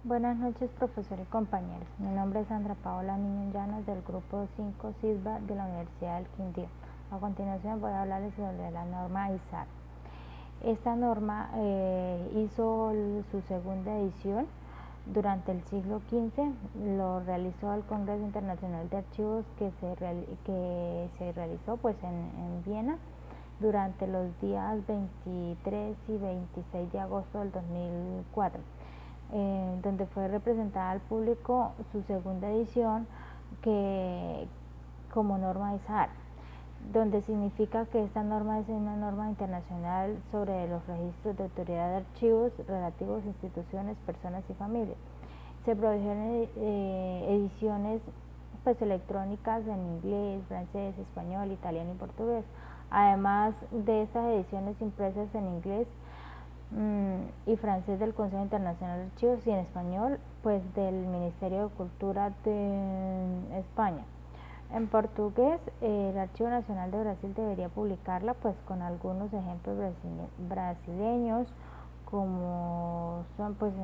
Buenas noches, profesor y compañeros. Mi nombre es Sandra Paola Niño Llanos del grupo 5 SISBA de la Universidad del Quindío. A continuación voy a hablarles sobre la norma ISAR. Esta norma hizo su segunda edición durante el siglo XV. Lo realizó el Congreso Internacional de Archivos que se realizó pues en Viena durante los días 23 y 26 de agosto del 2004. Donde fue representada al público su segunda edición que como norma ISAR, donde significa que esta norma es una norma internacional sobre los registros de autoridad de archivos relativos a instituciones, personas y familias. Se produjeron ediciones pues electrónicas en inglés, francés, español, italiano y portugués. Además de estas ediciones impresas en inglés y francés del Consejo Internacional de Archivos y en español pues del Ministerio de Cultura de España. En portugués, el Archivo Nacional de Brasil debería publicarla pues con algunos ejemplos brasileños como son pues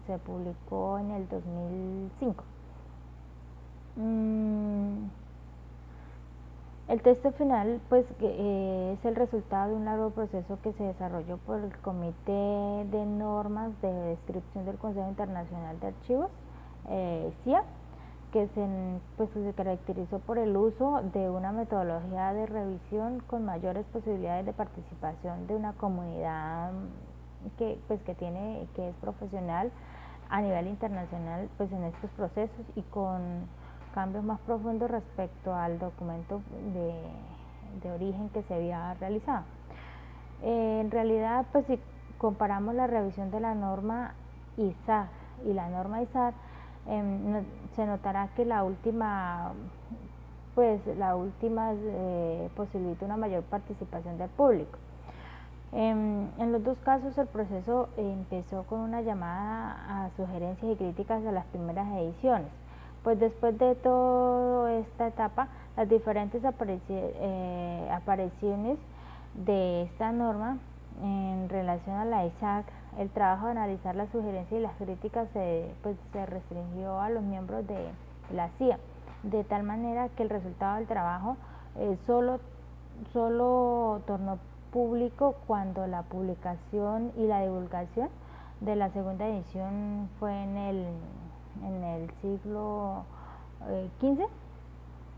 se publicó en el 2005. El texto final pues es el resultado de un largo proceso que se desarrolló por el Comité de Normas de Descripción del Consejo Internacional de Archivos, CIA, que se caracterizó por el uso de una metodología de revisión con mayores posibilidades de participación de una comunidad que es profesional a nivel internacional pues en estos procesos y con cambios más profundos respecto al documento de origen que se había realizado. En realidad, pues si comparamos la revisión de la norma ISAR y la norma ISAR, se notará que la última posibilita una mayor participación del público. En los dos casos el proceso empezó con una llamada a sugerencias y críticas a las primeras ediciones. Pues después de toda esta etapa, las diferentes apariciones de esta norma en relación a la ISAC, el trabajo de analizar las sugerencias y las críticas se restringió a los miembros de la CIA, de tal manera que el resultado del trabajo solo tornó público cuando la publicación y la divulgación de la segunda edición fue en el siglo XV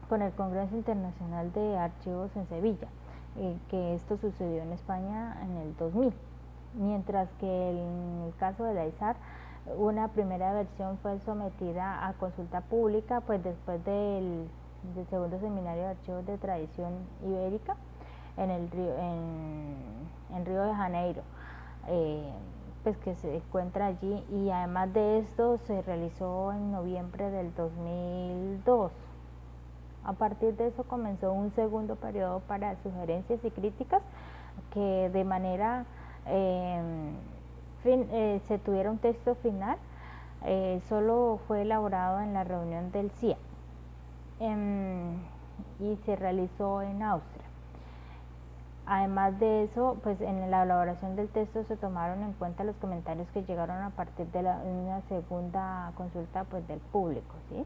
con el Congreso Internacional de Archivos en Sevilla, que esto sucedió en España en el 2000, mientras que en el caso de la ISAR una primera versión fue sometida a consulta pública pues después del segundo seminario de archivos de tradición ibérica en Río de Janeiro, pues que se encuentra allí, y además de esto se realizó en noviembre del 2002. A partir de eso comenzó un segundo periodo para sugerencias y críticas que de manera se tuviera un texto final, solo fue elaborado en la reunión del CIA y se realizó en Austria. Además de eso, pues en la elaboración del texto se tomaron en cuenta los comentarios que llegaron a partir de una segunda consulta pues del público, ¿sí?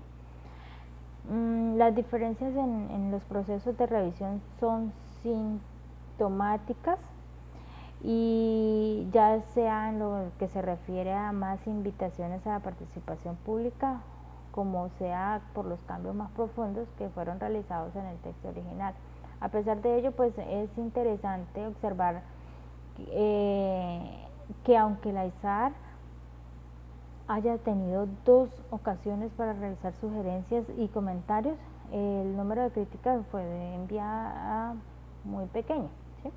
Las diferencias en los procesos de revisión son sintomáticas y ya sea en lo que se refiere a más invitaciones a la participación pública, como sea por los cambios más profundos que fueron realizados en el texto original. A pesar de ello, pues es interesante observar que aunque la ISAR haya tenido 2 ocasiones para realizar sugerencias y comentarios, el número de críticas fue enviada muy pequeño, ¿sí?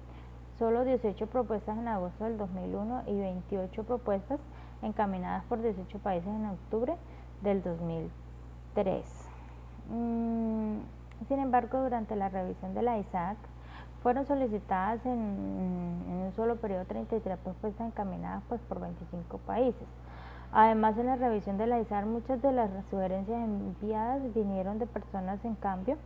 Solo 18 propuestas en agosto del 2001 y 28 propuestas encaminadas por 18 países en octubre del 2003. Sin embargo, durante la revisión de la ISAC fueron solicitadas en un solo periodo 33 propuestas encaminadas pues por 25 países. Además, en la revisión de la ISAR, muchas de las sugerencias enviadas vinieron de personas en cambio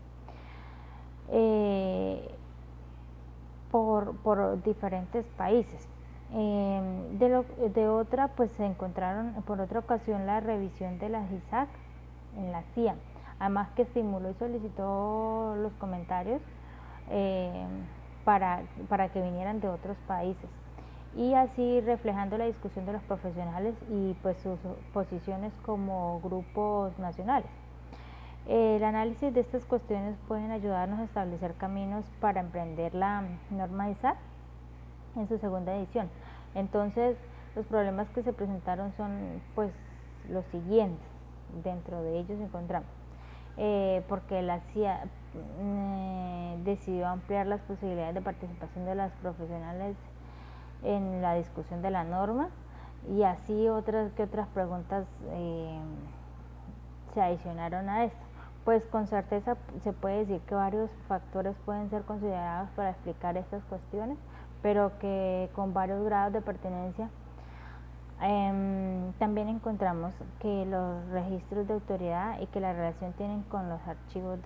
por diferentes países. De otra, pues se encontraron por otra ocasión la revisión de las ISAC en la CIA, además que estimuló y solicitó los comentarios eh, para que vinieran de otros países, y así reflejando la discusión de los profesionales y pues sus posiciones como grupos nacionales. El análisis de estas cuestiones pueden ayudarnos a establecer caminos para emprender la norma ISAC en su segunda edición. Entonces, los problemas que se presentaron son pues los siguientes. Dentro de ellos encontramos porque la CIA decidió ampliar las posibilidades de participación de las profesionales en la discusión de la norma, y así otras preguntas se adicionaron a esto. Pues con certeza se puede decir que varios factores pueden ser considerados para explicar estas cuestiones, pero que con varios grados de pertinencia. También encontramos que los registros de autoridad y que la relación tienen con los archivos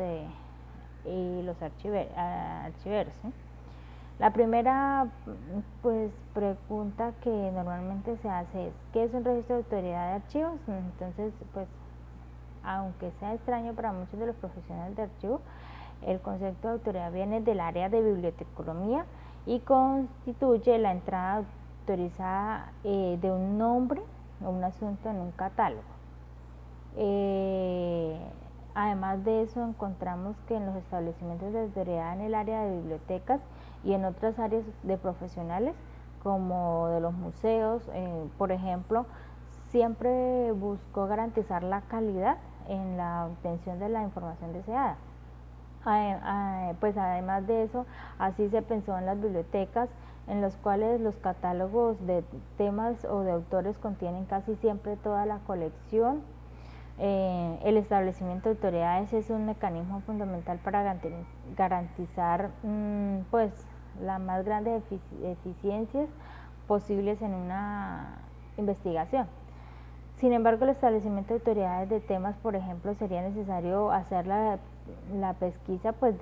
y los archiveros, ¿sí? La primera pues pregunta que normalmente se hace es: ¿qué es un registro de autoridad de archivos? Entonces, pues aunque sea extraño para muchos de los profesionales de archivo, el concepto de autoridad viene del área de bibliotecología y constituye la entrada autorizada de un nombre o un asunto en un catálogo. Además de eso, encontramos que en los establecimientos de autoridad en el área de bibliotecas y en otras áreas de profesionales, como de los museos, por ejemplo, siempre buscó garantizar la calidad en la obtención de la información deseada. Pues además de eso, así se pensó en las bibliotecas, en los cuales los catálogos de temas o de autores contienen casi siempre toda la colección. El establecimiento de autoridades es un mecanismo fundamental para garantizar pues las más grandes eficiencias posibles en una investigación. Sin embargo, el establecimiento de autoridades de temas, por ejemplo, sería necesario hacer la pesquisa pues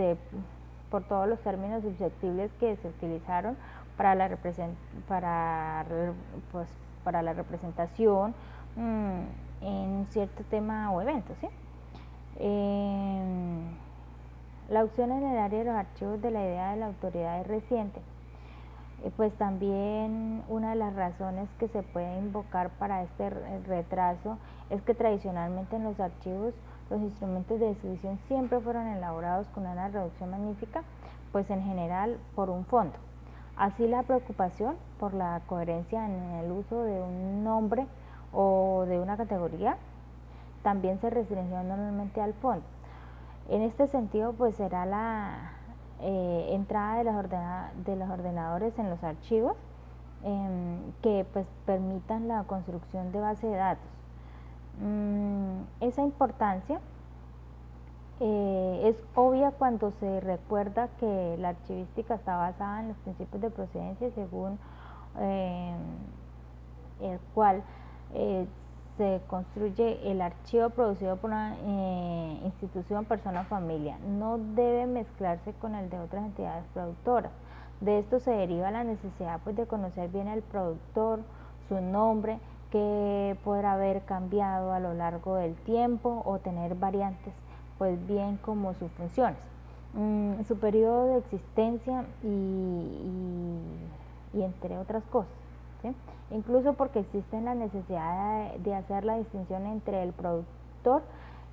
por todos los términos susceptibles que se utilizaron para la representación en un cierto tema o evento, ¿sí? La opción en el área de los archivos de la idea de la autoridad es reciente. Pues también una de las razones que se puede invocar para este retraso es que tradicionalmente en los archivos los instrumentos de distribución siempre fueron elaborados con una reducción magnífica, pues en general por un fondo. Así la preocupación por la coherencia en el uso de un nombre o de una categoría también se restringió normalmente al fondo. En este sentido, pues será la entrada de los ordenadores en los archivos que pues permitan la construcción de base de datos. Esa importancia es obvia cuando se recuerda que la archivística está basada en los principios de procedencia, según el cual se construye el archivo producido por una institución, persona o familia. No debe mezclarse con el de otras entidades productoras. De esto se deriva la necesidad pues de conocer bien al productor, su nombre, que podrá haber cambiado a lo largo del tiempo o tener variantes, pues bien como sus funciones, su periodo de existencia y entre otras cosas, ¿sí? Incluso porque existe la necesidad de hacer la distinción entre el productor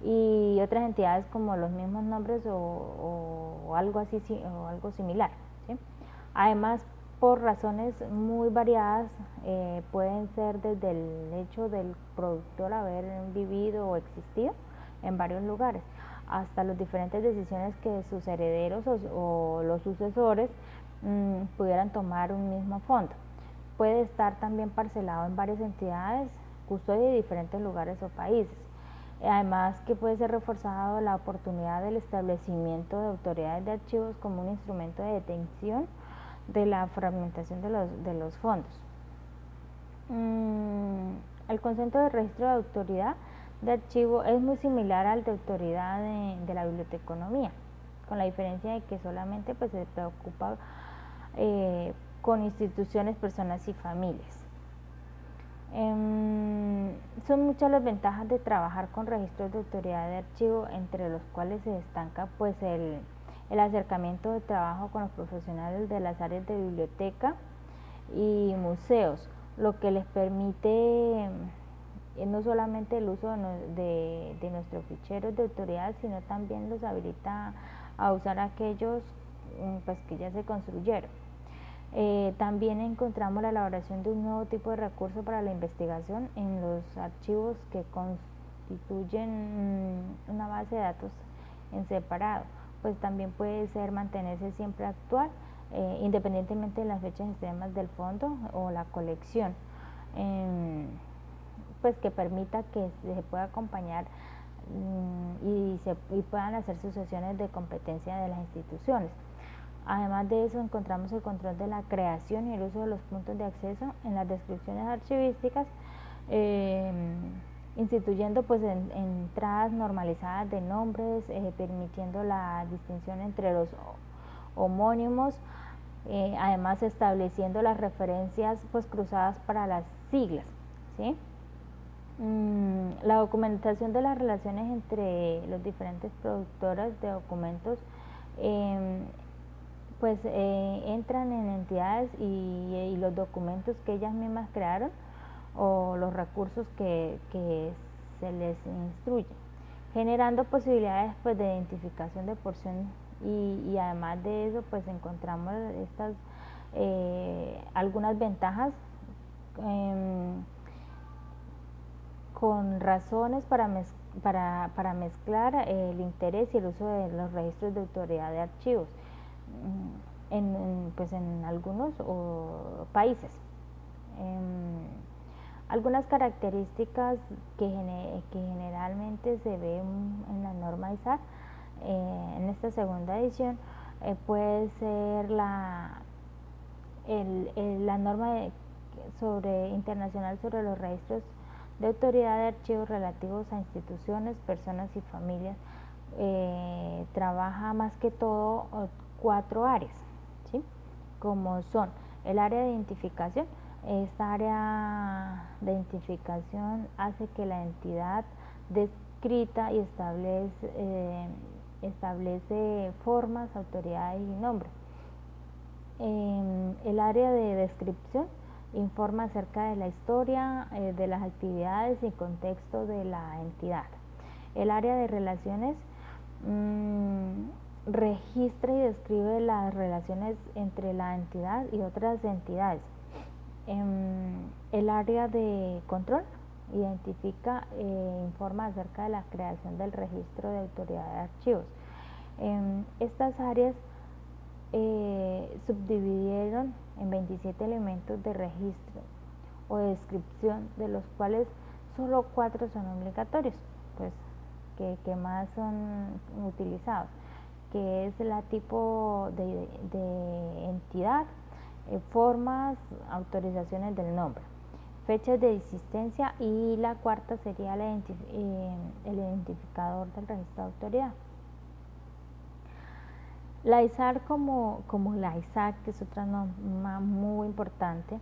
y otras entidades como los mismos nombres o algo así o algo similar, ¿sí? Además, por razones muy variadas, pueden ser desde el hecho del productor haber vivido o existido en varios lugares, hasta las diferentes decisiones que sus herederos o los sucesores pudieran tomar un mismo fondo. Puede estar también parcelado en varias entidades, custodia de diferentes lugares o países. Además que puede ser reforzado la oportunidad del establecimiento de autoridades de archivos como un instrumento de detención de la fragmentación de los fondos. El concepto de registro de autoridad de archivo es muy similar al de autoridad de la biblioteconomía, con la diferencia de que solamente pues se preocupa con instituciones, personas y familias. Son muchas las ventajas de trabajar con registros de autoridad de archivo, entre los cuales se destaca pues el acercamiento de trabajo con los profesionales de las áreas de biblioteca y museos, lo que les permite no solamente el uso de nuestros ficheros de autoridad, sino también los habilita a usar aquellos pues que ya se construyeron. También encontramos la elaboración de un nuevo tipo de recurso para la investigación en los archivos que constituyen una base de datos en separado, pues también puede ser mantenerse siempre actual, independientemente de las fechas extremas del fondo o la colección, pues que permita que se pueda acompañar y puedan hacer sucesiones de competencia de las instituciones. Además de eso, encontramos el control de la creación y el uso de los puntos de acceso en las descripciones archivísticas, instituyendo pues entradas normalizadas de nombres, permitiendo la distinción entre los homónimos, además estableciendo las referencias pues cruzadas para las siglas, ¿sí? La documentación de las relaciones entre los diferentes productoras de documentos pues entran en entidades y los documentos que ellas mismas crearon o los recursos que se les instruye, generando posibilidades pues de identificación de porción y además de eso pues encontramos estas algunas ventajas con razones para mezclar el interés y el uso de los registros de autoridad de archivos pues en algunos países. Algunas características que generalmente se ven en la norma ISAC en esta segunda edición puede ser la norma internacional sobre los registros de autoridad de archivos relativos a instituciones, personas y familias. Trabaja más que todo 4 áreas, ¿sí? Como son el área de identificación. Esta área de identificación hace que la entidad descrita y establece formas, autoridades y nombres. El área de descripción informa acerca de la historia, de las actividades y contexto de la entidad. El área de relaciones registra y describe las relaciones entre la entidad y otras entidades. El área de control identifica e informa acerca de la creación del registro de autoridad de archivos. Estas áreas subdividieron en 27 elementos de registro o de descripción, de los cuales solo 4 son obligatorios, pues que más son utilizados, que es la tipo de entidad, formas, autorizaciones del nombre, fechas de existencia y la cuarta sería el identificador del registro de autoridad. La ISAR como la ISAC, que es otra norma muy importante,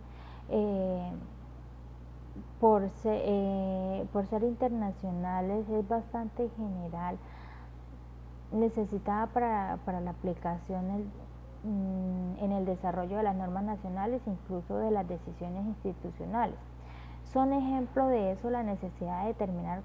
por ser internacionales es bastante general, necesitada para la aplicación en el desarrollo de las normas nacionales, incluso de las decisiones institucionales. Son ejemplo de eso la necesidad de determinar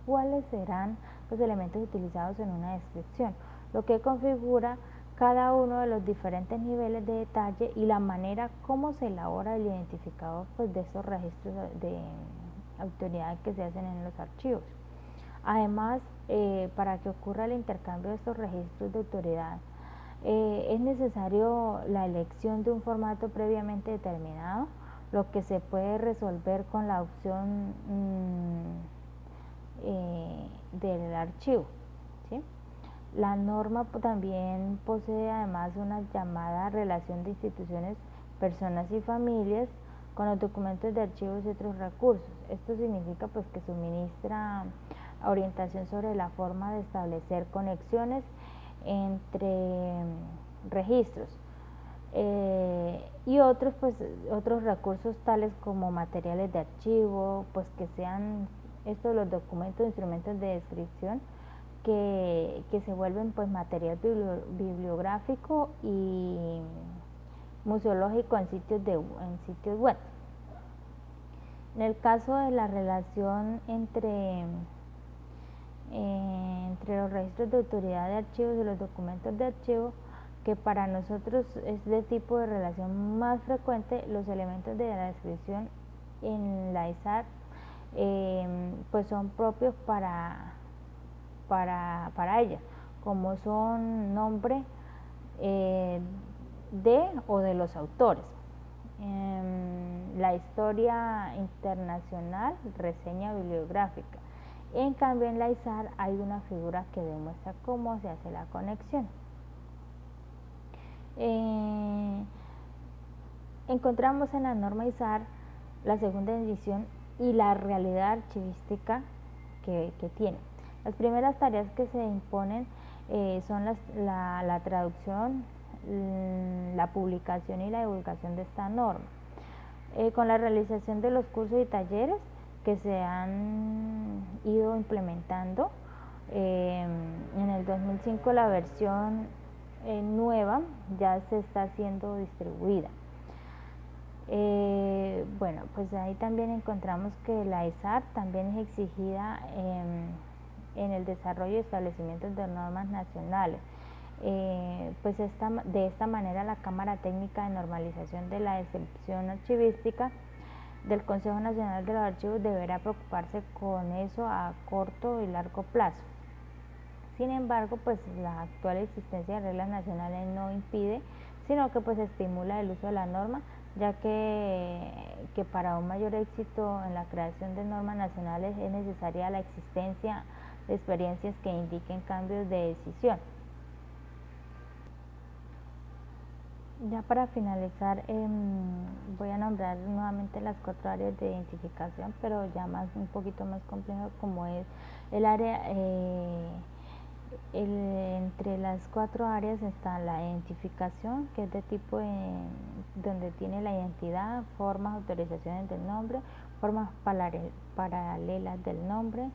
cuáles serán los elementos utilizados en una descripción, lo que configura cada uno de los diferentes niveles de detalle y la manera como se elabora el identificador pues, de esos registros de autoridad que se hacen en los archivos. Además, para que ocurra el intercambio de estos registros de autoridad, es necesario la elección de un formato previamente determinado, lo que se puede resolver con la opción del archivo, ¿sí? La norma también posee además una llamada relación de instituciones, personas y familias con los documentos de archivos y otros recursos. Esto significa pues que suministra orientación sobre la forma de establecer conexiones entre registros. y otros pues otros recursos tales como materiales de archivo, pues que sean estos los documentos, instrumentos de descripción que se vuelven pues material bibliográfico y museológico en sitios web. En el caso de la relación entre los registros de autoridad de archivos y los documentos de archivo, que para nosotros es de tipo de relación más frecuente, los elementos de la descripción en la ISAR pues son propios para ella, como son nombre de o de los autores. La historia internacional, reseña bibliográfica. En cambio, en la ISAR hay una figura que demuestra cómo se hace la conexión. Encontramos en la norma ISAR la segunda edición y la realidad archivística que tiene. Las primeras tareas que se imponen son la traducción, la publicación y la divulgación de esta norma. Con la realización de los cursos y talleres que se han ido implementando, en el 2005 la versión nueva ya se está siendo distribuida. Bueno, pues ahí también encontramos que la ISAR también es exigida en el desarrollo y establecimiento de normas nacionales. Pues de esta manera la Cámara Técnica de Normalización de la Descripción Archivística del Consejo Nacional de los Archivos deberá preocuparse con eso a corto y largo plazo. Sin embargo, pues la actual existencia de reglas nacionales no impide, sino que pues estimula el uso de la norma, ya que para un mayor éxito en la creación de normas nacionales es necesaria la existencia de experiencias que indiquen cambios de decisión. Ya para finalizar, voy a nombrar nuevamente las 4 áreas de identificación, pero ya un poquito más complejo, como es el área, entre las 4 áreas está la identificación, que es de tipo donde tiene la identidad, formas, autorizaciones del nombre, formas paralelas del nombre,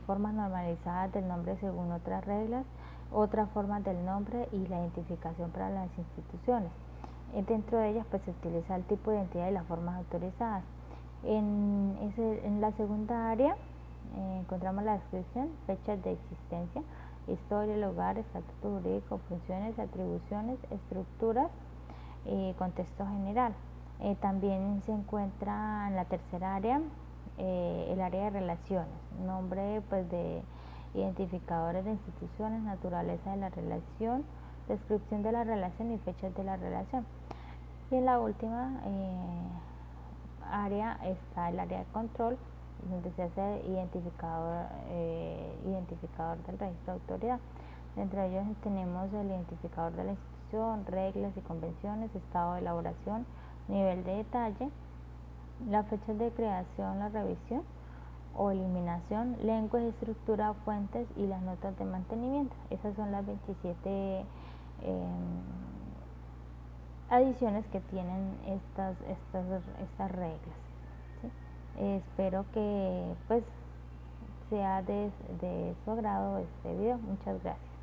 formas normalizadas del nombre según otras reglas, otras formas del nombre y la identificación para las instituciones. Dentro de ellas pues se utiliza el tipo de identidad y las formas autorizadas. En la segunda área encontramos la descripción, fechas de existencia, historia, lugar, estatuto jurídico, funciones, atribuciones, estructuras, contexto general. También se encuentra en la tercera área el área de relaciones, nombre pues de identificadores de instituciones, naturaleza de la relación, descripción de la relación y fechas de la relación. Y en la última área está el área de control, donde se hace identificador del registro de autoridad. Entre ellos tenemos el identificador de la institución, reglas y convenciones, estado de elaboración, nivel de detalle, las fechas de creación, la revisión o eliminación, lenguaje, estructura, fuentes y las notas de mantenimiento. Esas son las 27 adiciones que tienen estas reglas, ¿sí? Espero que pues sea de su agrado este video. Muchas gracias.